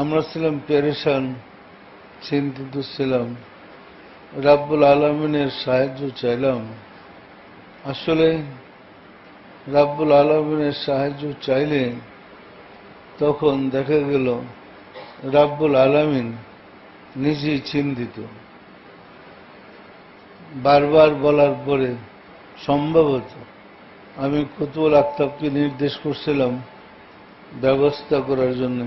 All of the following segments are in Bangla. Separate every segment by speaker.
Speaker 1: আমরা ছিলাম পেরেশান, চিন্তিত ছিলাম, রাব্বুল আলামিনের সাহায্য চাইলাম। আসলে রাব্বুল আলামিনের সাহায্য চাইলে তখন দেখা গেল রাব্বুল আলামিন নিজেই চিন্তিত। বারবার বলার পরে সম্ভবত আমি কুতুবুল আক্তাবকে নির্দেশ করছিলাম ব্যবস্থা করার জন্য।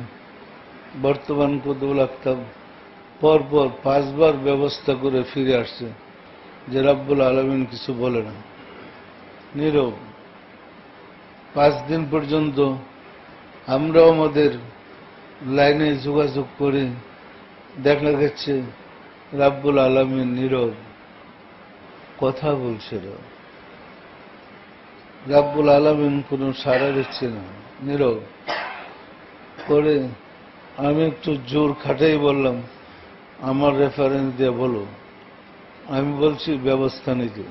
Speaker 1: বর্তমান কুতুবুল আক্তাব পরপর 5 বার ব্যবস্থা করে ফিরে আসছে যে রাব্বুল আলামিন কিছু বলে না, নীরব। 5 দিন পর্যন্ত আমরাও আমাদের লাইনে যোগাযোগ করে দেখা গেছে রাব্বুল আলামিন নীরব, কথা বলছে না। রাব্বুল আলামিন কোনো সাড়া দিচ্ছে না, নীরব। পরে আমি একটু জোর খাটাই বললাম, আমার রেফারেন্স দিয়ে বলো। আমি বলছি ব্যবস্থা নিতে।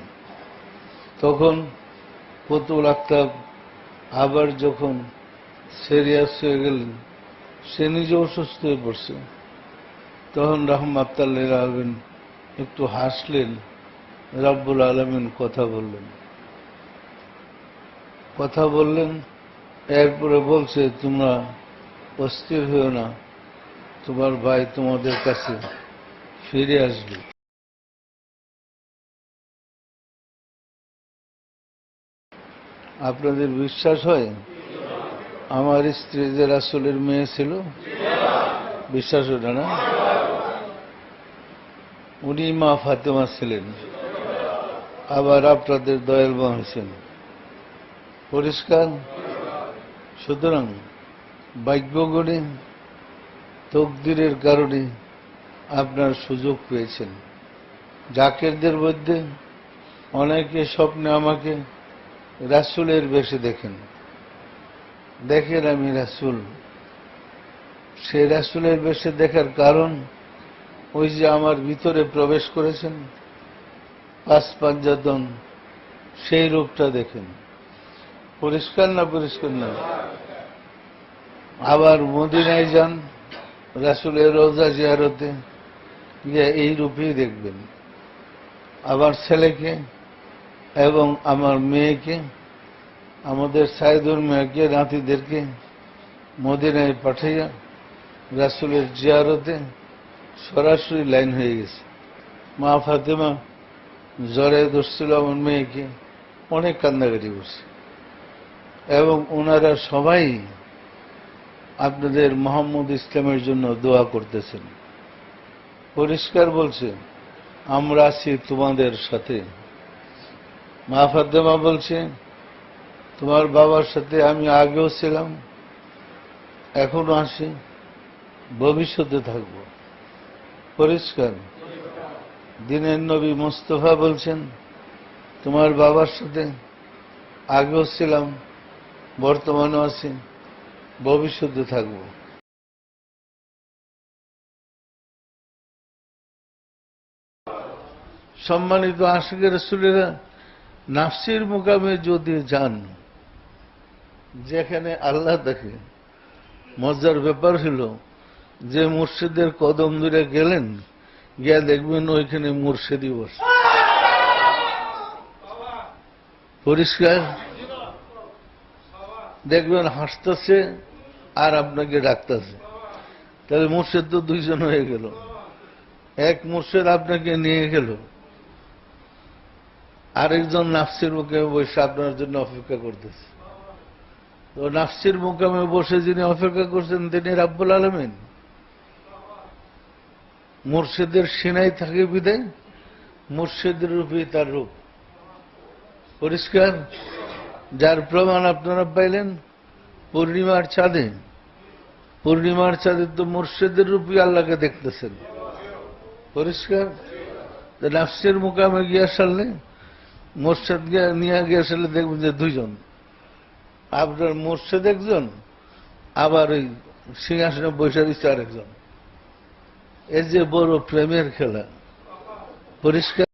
Speaker 1: তখন কুতুবুল আক্তাব আবার যখন সিরিয়াস হয়ে গেলেন, সে নিজে অসুস্থ হয়ে পড়ছে, তখন রাহমাতুল্লাহ আলাইহি একটু হাসলেন। রাব্বুল আলামিন কথা বললেন, এরপরে বলছে তোমরা অস্থির হয়েও না, তোমার ভাই তোমাদের কাছে ফিরে আসবে। আপনাদের বিশ্বাস হয়? আমার স্ত্রী যে রাসূলের মেয়ে ছিল, বিশ্বাস হয় না? উনি মা ফাতেমা ছিলেন, আবার আপনাদের দয়াল মা হয়েছেন। পরিষ্কার? সুতরাং ভাগ্য গণে তকদিরের কারণে আপনার সুযোগ পেয়েছেন। জাকেরদের মধ্যে অনেকে স্বপ্নে আমাকে রাসূলের বেশে দেখেন আমি রাসূল। সেই রাসূলের বেশে দেখার কারণ ওই যে আমার ভিতরে প্রবেশ করেছেন 5 পাঞ্জাতন, সেই রূপটা দেখেন। পরিষ্কার না? পরিষ্কার না? আবার মদিনায় যান, রাসূলের রওজা জিয়ারতে গিয়ে এই রূপেই দেখবেন। আবার ছেলেকে এবং আমার মেয়েকে, আমাদের সাইদুর মেয়েকে, নাতিদেরকে মদিনায় পাঠাইয়া রাসূলের জিয়ারতে সরাসরি লাইন হয়ে গেছে। মা ফাতেমা জ্বরে ধরছিল আমার মেয়েকে, অনেক কান্নাকাটি করছে, এবং ওনারা সবাই আপনাদের মোহাম্মদ ইসলামের জন্য দোয়া করতেছেন। পরিষ্কার বলছে, আমরা আছি তোমাদের সাথে। মা ফাতেমা বলছে, তোমার বাবার সাথে আমি আগেও ছিলাম, এখনো আছি, ভবিষ্যতে থাকব। পরিষ্কার? দিনের নবী মুস্তাফা বলছেন, তোমার বাবার সাথে আগেও ছিলাম, বর্তমানেও আছি, ভবিষ্যতে থাকব। সম্মানিত আশিকের রাসূলেরা নাফসির মুকামে যদি যান, যেখানে আল্লাহ দেখে, মজার ব্যাপার হল যে মুর্শিদের কদম ধরে গেলেন, গিয়া দেখবেন ওইখানে মুর্শিদই বসে। পরিষ্কার? দেখবেন হাসতেছে আর আপনাকে ডাকতেছে। তাহলে মুর্শিদ তো 2 জন হয়ে গেল। এক মুর্শিদ আপনাকে নিয়ে গেল, আরেকজন নাফসির মুকামে বসে আপনার জন্য অপেক্ষা করতেছে। তো নাফসির মুকামে বসে যিনি অপেক্ষা করছেন তিনি রাব্বুল আলামিন। মুর্শিদের সিনাই থাকে বিদায় মুর্শিদের রূপই তার রূপ। পরিষ্কার? যার প্রমাণ আপনারা পাইলেন পূর্ণিমার চাঁদে। পূর্ণিমার চাঁদে তো মুর্শিদের রূপই আল্লাহকে দেখতেছেন। পরিষ্কার? নাফসির মুকামে গিয়া সারলে, মুর্শিদ নিয়ে গিয়ে সারলে দেখবেন যে 2 জন। আপনার মুর্শিদ একজন, আবার ওই সিংহাসনে বসে দিচ্ছে আরেকজন। এই যে বড় প্রেমের খেলা। পরিষ্কার?